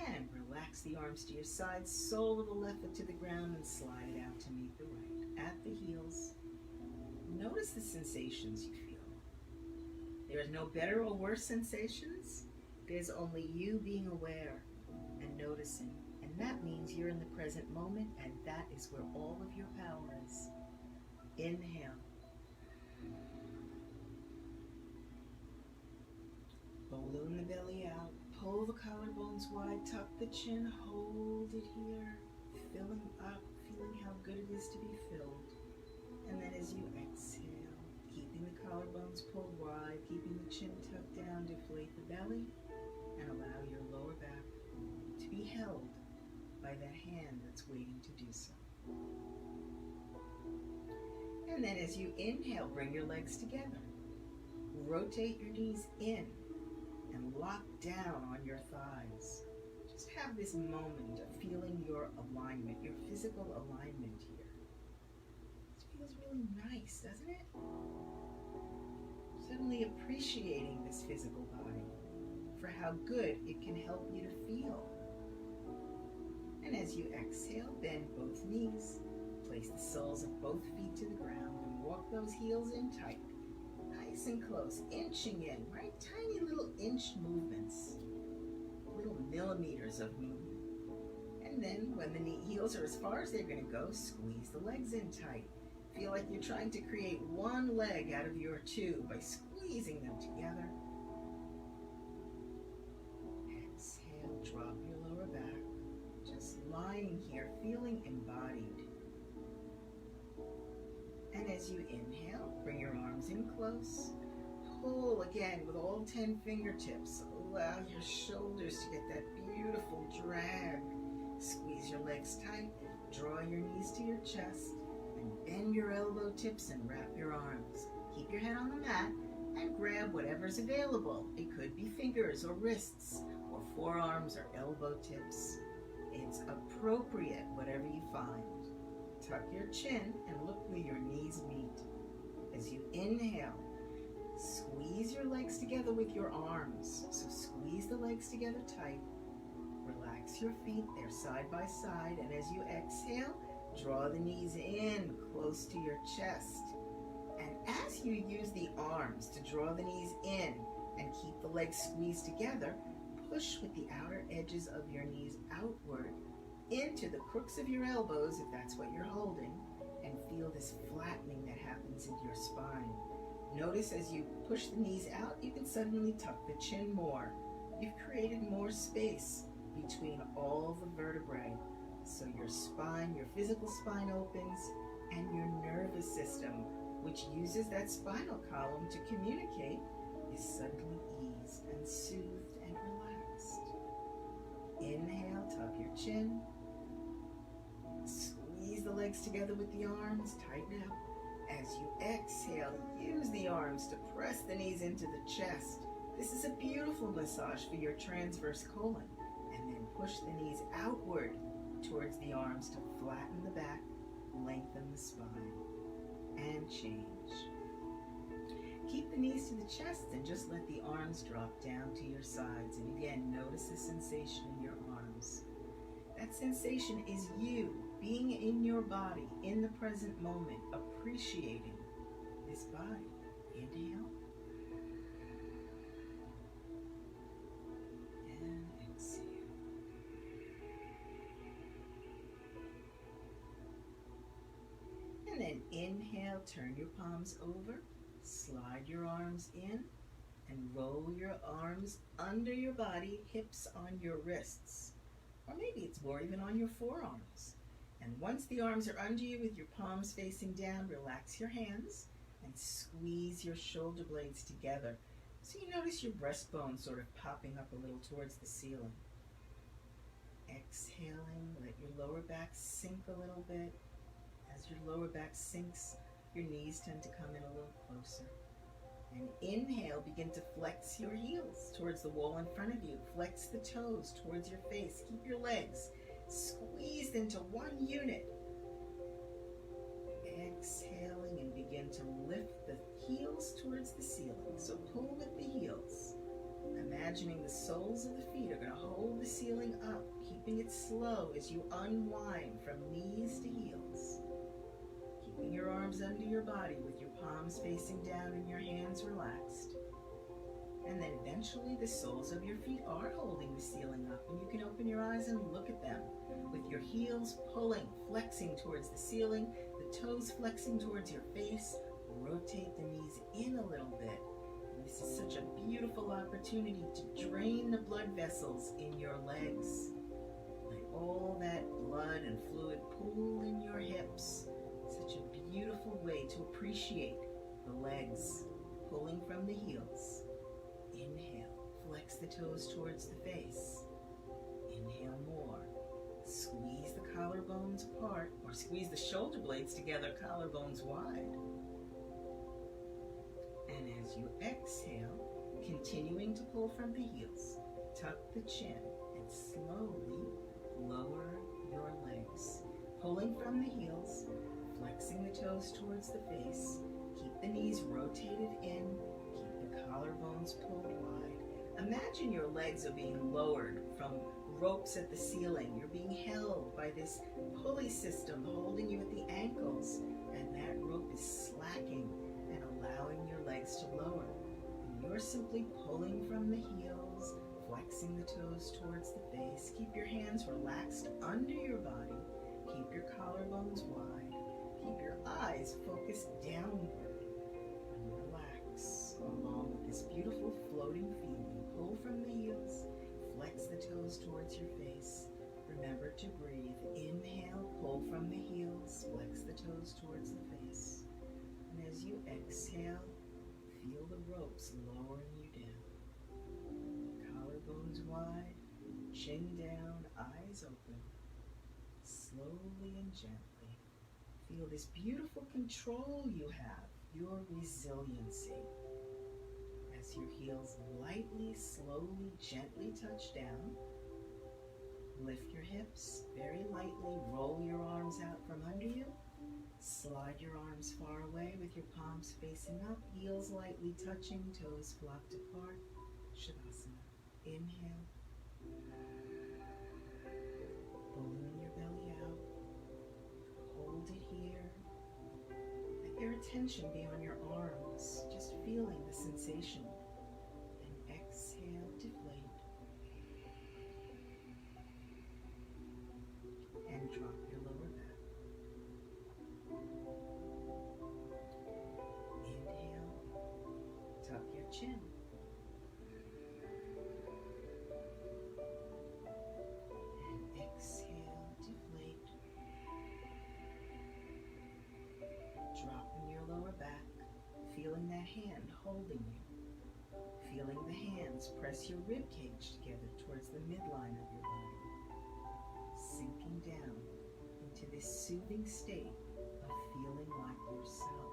Speaker 2: And relax the arms to your sides, sole of the left foot to the ground, and slide it out to meet the right. At the heels, notice the sensations you feel. There is no better or worse sensations. There's only you being aware and noticing. And that means you're in the present moment, and that is where all of your power is. Inhale. Balloon the belly out. Pull the collarbones wide. Tuck the chin. Hold it here. Filling up. Feeling how good it is to be filled. And then as you exhale, keeping the collarbones pulled wide, keeping the chin tucked down, deflate the belly, and allow your lower back to be held by that hand that's waiting to do so. And then as you inhale, bring your legs together. Rotate your knees in and lock down on your thighs. Just have this moment of feeling your alignment, your physical alignment here. It feels really nice, doesn't it? Suddenly appreciating this physical body for how good it can help you to feel. And as you exhale, bend both knees, place the soles of both feet to the ground, and walk those heels in tight. Nice and close, inching in, right? Tiny little inch movements, little millimeters of movement. And then when the knee heels are as far as they're going to go, squeeze the legs in tight. Feel like you're trying to create one leg out of your two by squeezing them together. Exhale, drop your lower back. Just lying here, feeling embodied. And as you inhale, bring your arms in close. Pull again with all 10 fingertips. Allow your shoulders to get that beautiful drag. Squeeze your legs tight. Draw your knees to your chest. And bend your elbow tips and wrap your arms. Keep your head on the mat and grab whatever's available. It could be fingers or wrists or forearms or elbow tips. It's appropriate, whatever you find. Tuck your chin and look where your knees meet. As you inhale, squeeze your legs together with your arms. So squeeze the legs together tight. Relax your feet, they're side by side. And as you exhale, draw the knees in close to your chest. And as you use the arms to draw the knees in and keep the legs squeezed together, push with the outer edges of your knees outward into the crooks of your elbows, if that's what you're holding, and feel this flattening that happens in your spine. Notice as you push the knees out, you can suddenly tuck the chin more. You've created more space between all the vertebrae. So your spine, your physical spine opens, and your nervous system, which uses that spinal column to communicate, is suddenly eased and soothed and relaxed. Inhale, tuck your chin. Squeeze the legs together with the arms, tighten up. As you exhale, use the arms to press the knees into the chest. This is a beautiful massage for your transverse colon. And then push the knees outward towards the arms to flatten the back, lengthen the spine, and change. Keep the knees to the chest and just let the arms drop down to your sides. And again, notice the sensation in your arms. That sensation is you being in your body, in the present moment, appreciating this body. Inhale. And exhale. And then inhale, turn your palms over, slide your arms in, And roll your arms under your body, hips on your wrists. Or maybe it's more even on your forearms. And once the arms are under you with your palms facing down, relax your hands and squeeze your shoulder blades together. So you notice your breastbone sort of popping up a little towards the ceiling. Exhaling, let your lower back sink a little bit. As your lower back sinks, your knees tend to come in a little closer. And inhale, begin to flex your heels towards the wall in front of you. Flex the toes towards your face. Keep your legs squeezed into one unit. Exhaling and begin to lift the heels towards the ceiling. So pull with the heels. Imagining the soles of the feet are going to hold the ceiling up, keeping it slow as you unwind from knees to heels. Keeping your arms under your body with your palms facing down and your hands relaxed. And then eventually the soles of your feet are holding the ceiling up, and you can open your eyes and look at them with your heels pulling, flexing towards the ceiling, the toes flexing towards your face. Rotate the knees in a little bit. And this is such a beautiful opportunity to drain the blood vessels in your legs. Let all that blood and fluid pool in your hips. Such a beautiful way to appreciate the legs pulling from the heels. Inhale, flex the toes towards the face. Inhale more. Squeeze the collarbones apart, or squeeze the shoulder blades together, collarbones wide. And as you exhale, continuing to pull from the heels, tuck the chin and slowly lower your legs. Pulling from the heels, flexing the toes towards the face. Keep the knees rotated in. Keep the collarbones pulled wide. Imagine your legs are being lowered from ropes at the ceiling. You're being held by this pulley system holding you at the ankles, and that rope is slacking and allowing your legs to lower. And you're simply pulling from the heels, flexing the toes towards the face. Keep your hands relaxed under your body. Keep your collarbones wide. Keep your eyes focused downward. And relax along with this beautiful floating feeling. Pull from the heels. Flex the toes towards your face. Remember to breathe. Inhale, pull from the heels. Flex the toes towards the face. And as you exhale, feel the ropes lowering you down. Collarbones wide, chin down, eyes open. Slowly and gently, feel this beautiful control you have, your resiliency. As your heels lightly, slowly, gently touch down, lift your hips very lightly, roll your arms out from under you, slide your arms far away with your palms facing up, heels lightly touching, toes flopped apart, Shavasana. Inhale. Balloon your belly out. Hold it here. Let your attention be on your arms, just feeling the sensation. And exhale, deflate. And drop your lower back. Inhale, tuck your chin. Feeling that hand holding you. Feeling the hands press your rib cage together towards the midline of your body. Sinking down into this soothing state of feeling like yourself.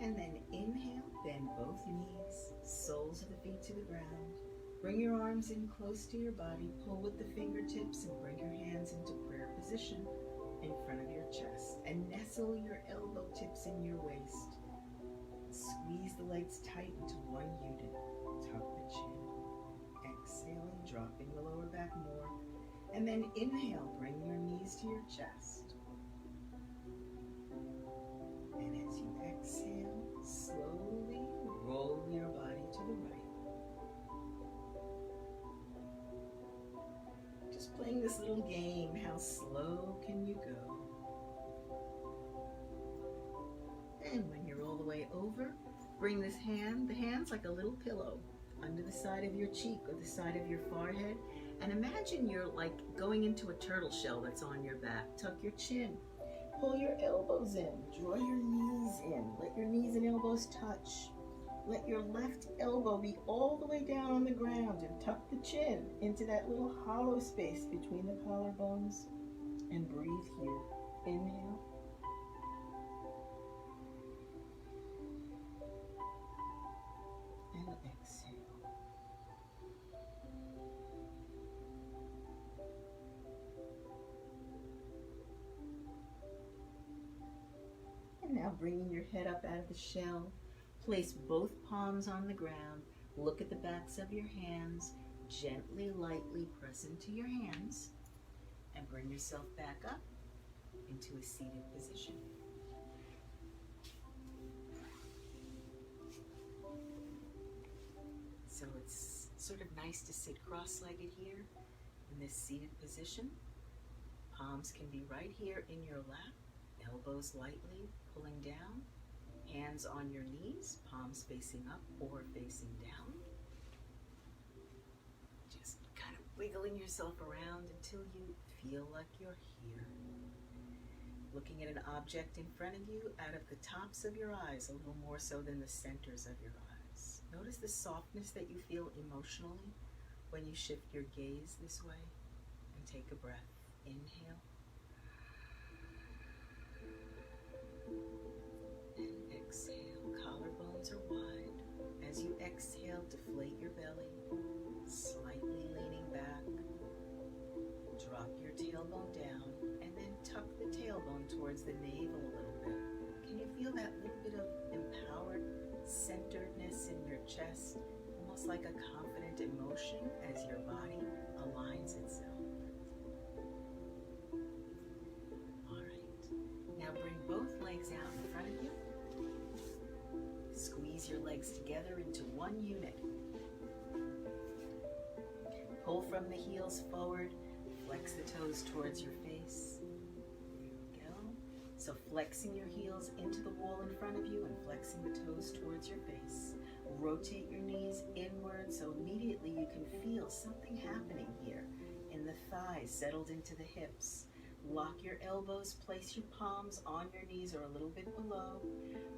Speaker 2: And then inhale, bend both knees, soles of the feet to the ground. Bring your arms in close to your body, pull with the fingertips and bring your hands into prayer position in front of your chest, and nestle your elbow tips in your waist. Squeeze the legs tight into one unit. Tuck the chin. Exhaling, dropping the lower back more. And then inhale, bring your knees to your chest. And as you exhale, slowly roll your body to the right. Playing this little game, how slow can you go? And when you're all the way over. Bring the hands like a little pillow under the side of your cheek or the side of your forehead. And imagine you're like going into a turtle shell that's on your back. Tuck your chin. Pull your elbows in. Draw your knees in. Let your knees and elbows touch. Let your left elbow be all the way down on the ground and tuck the chin into that little hollow space between the collarbones. And breathe here. Inhale. And exhale. And now bringing your head up out of the shell, place both palms on the ground. Look at the backs of your hands. Gently, lightly press into your hands and bring yourself back up into a seated position. So it's sort of nice to sit cross-legged here in this seated position. Palms can be right here in your lap, elbows lightly pulling down, hands on your knees, palms facing up or facing down. Just kind of wiggling yourself around until you feel like you're here. Looking at an object in front of you out of the tops of your eyes, a little more so than the centers of your eyes. Notice the softness that you feel emotionally when you shift your gaze this way. And take a breath. Inhale. And exhale. Collarbones are wide. As you exhale, deflate your belly, slightly leaning back. Drop your tailbone down, and then tuck the tailbone towards the navel a little bit. Can you feel that little bit of empowered centeredness in your chest? Almost like a confident emotion as your body aligns itself. Now bring both legs out in front of you. Squeeze your legs together into one unit. Pull from the heels forward. Flex the toes towards your face. There we go. So flexing your heels into the wall in front of you and flexing the toes towards your face. Rotate your knees inward so immediately you can feel something happening here in the thighs settled into the hips. Lock your elbows, place your palms on your knees or a little bit below.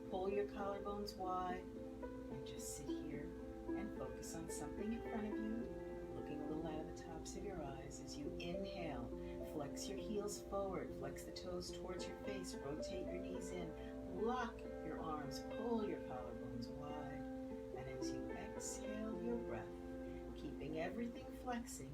Speaker 2: Pull your collarbones wide and just sit here and focus on something in front of you, looking a little out of the tops of your eyes. As you inhale, flex your heels forward, flex the toes towards your face, rotate your knees in, lock your arms, pull your collarbones wide. And as you exhale your breath, keeping everything flexing,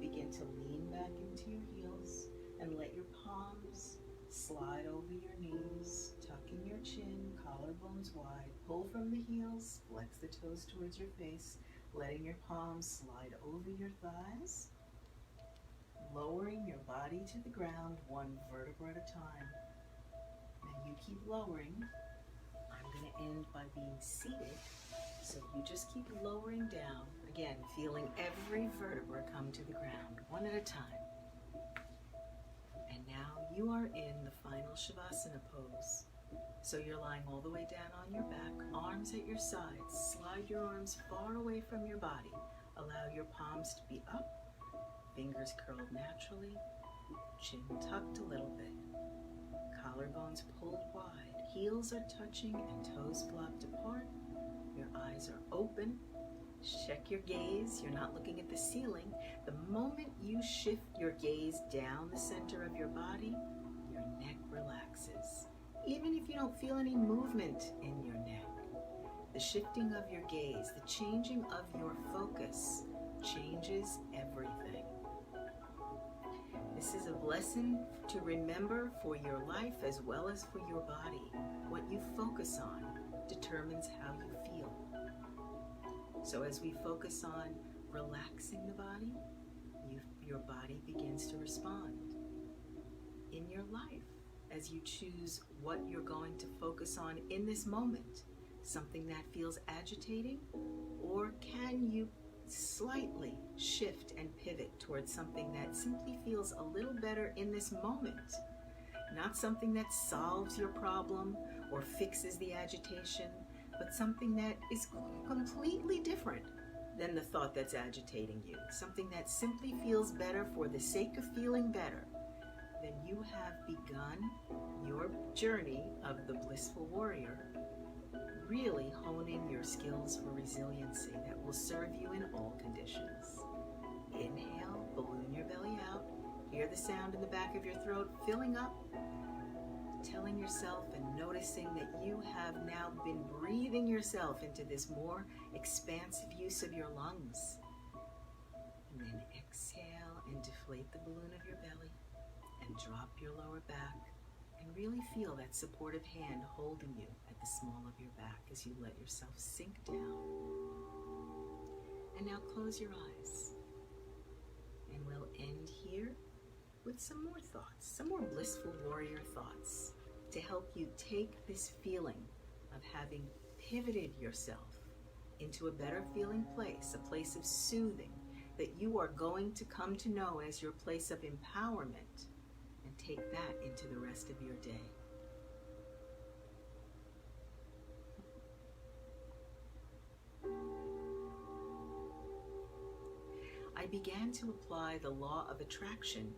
Speaker 2: begin to lean back into your heels. And let your palms slide over your knees, tucking your chin, collarbones wide. Pull from the heels, flex the toes towards your face, letting your palms slide over your thighs. Lowering your body to the ground, one vertebra at a time. And you keep lowering. I'm going to end by being seated, so you just keep lowering down. Again, feeling every vertebra come to the ground, one at a time. And now you are in the final Shavasana pose. So you're lying all the way down on your back, arms at your sides. Slide your arms far away from your body. Allow your palms to be up, fingers curled naturally, chin tucked a little bit, collarbones pulled wide, heels are touching and toes flopped apart. Your eyes are open. Check your gaze. You're not looking at the ceiling. The moment you shift your gaze down the center of your body, your neck relaxes. Even if you don't feel any movement in your neck, the shifting of your gaze, the changing of your focus changes everything. This is a lesson to remember for your life as well as for your body. What you focus on determines how you feel. So as we focus on relaxing the body, your body begins to respond. In your life, as you choose what you're going to focus on in this moment, something that feels agitating, or can you slightly shift and pivot towards something that simply feels a little better in this moment?
Speaker 1: Not something that solves your problem or fixes the agitation, but something that is completely different than the thought that's agitating you. Something that simply feels better for the sake of feeling better. Then you have begun your journey of the Blissful Warrior, really honing your skills for resiliency that will serve you in all conditions. Inhale, balloon your belly out. Hear the sound in the back of your throat filling up, telling yourself and noticing that you have now been breathing yourself into this more expansive use of your lungs. And then exhale and deflate the balloon of your belly and drop your lower back and really feel that supportive hand holding you at the small of your back as you let yourself sink down. And now close your eyes. And we'll end here with some more thoughts, some more Blissful Warrior thoughts to help you take this feeling of having pivoted yourself into a better feeling place, a place of soothing that you are going to come to know as your place of empowerment, and take that into the rest of your day. I began to apply the law of attraction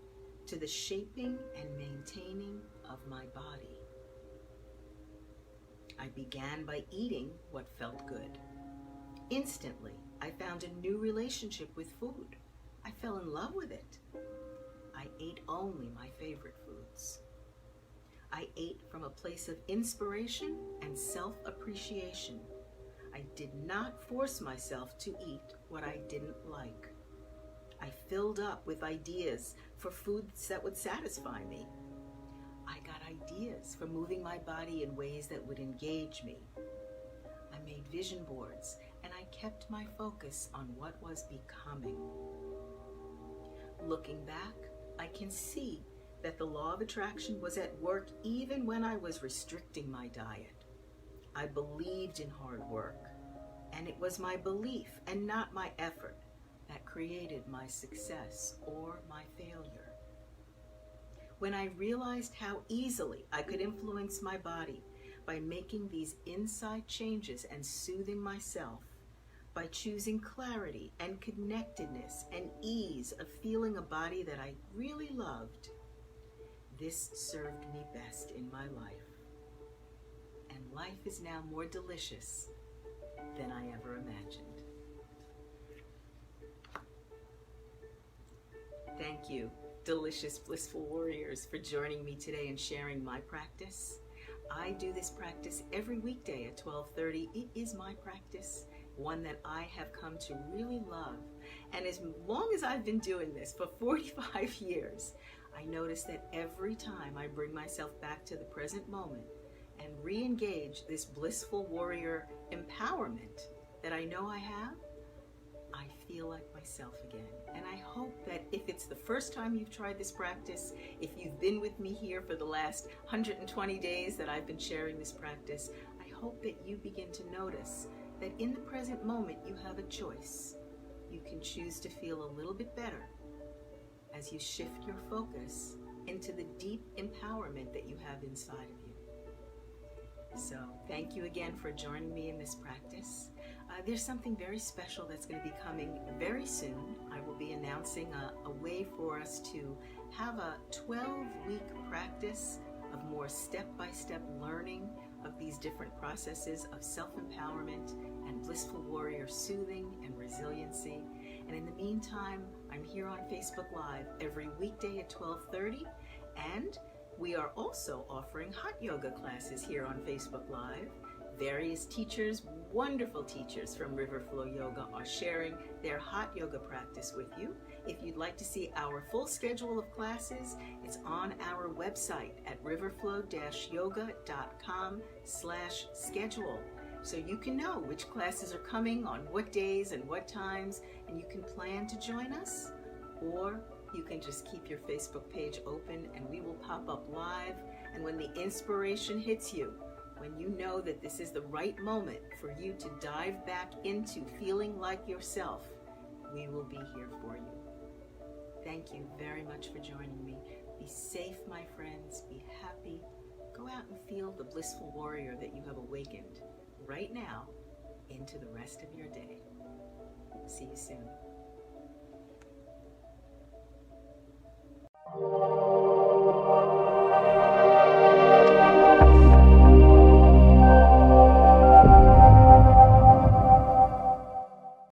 Speaker 1: to the shaping and maintaining of my body. I began by eating what felt good. Instantly, I found a new relationship with food. I fell in love with it. I ate only my favorite foods. I ate from a place of inspiration and self-appreciation. I did not force myself to eat what I didn't like. I filled up with ideas for foods that would satisfy me. I got ideas for moving my body in ways that would engage me. I made vision boards and I kept my focus on what was becoming. Looking back, I can see that the law of attraction was at work even when I was restricting my diet. I believed in hard work, and it was my belief and not my effort that created my success or my failure. When I realized how easily I could influence my body by making these inside changes and soothing myself, by choosing clarity and connectedness and ease of feeling a body that I really loved, this served me best in my life. And life is now more delicious than I ever imagined. Thank you, delicious Blissful Warriors, for joining me today and sharing my practice. I do this practice every weekday at 12:30. It is my practice, one that I have come to really love. And as long as I've been doing this for 45 years, I notice that every time I bring myself back to the present moment and re-engage this Blissful Warrior empowerment that I know I have, I feel like myself again. And I hope that if it's the first time you've tried this practice, if you've been with me here for the last 120 days that I've been sharing this practice, I hope that you begin to notice that in the present moment you have a choice. You can choose to feel a little bit better as you shift your focus into the deep empowerment that you have inside of you. So thank you again for joining me in this practice. There's something very special that's going to be coming very soon. I will be announcing a way for us to have a 12-week practice of more step-by-step learning of these different processes of self-empowerment and Blissful Warrior soothing and resiliency. And in the meantime, I'm here on Facebook Live every weekday at 12:30, and we are also offering hot yoga classes here on Facebook Live. Various teachers, wonderful teachers from Riverflow Yoga, are sharing their hot yoga practice with you. If you'd like to see our full schedule of classes, it's on our website at riverflow-yoga.com/schedule. So you can know which classes are coming on what days and what times, and you can plan to join us, or you can just keep your Facebook page open and we will pop up live. And when the inspiration hits you, when you know that this is the right moment for you to dive back into feeling like yourself, we will be here for you. Thank you very much for joining me. Be safe, my friends. Be happy. Go out and feel the blissful warrior that you have awakened right now into the rest of your day. See you soon.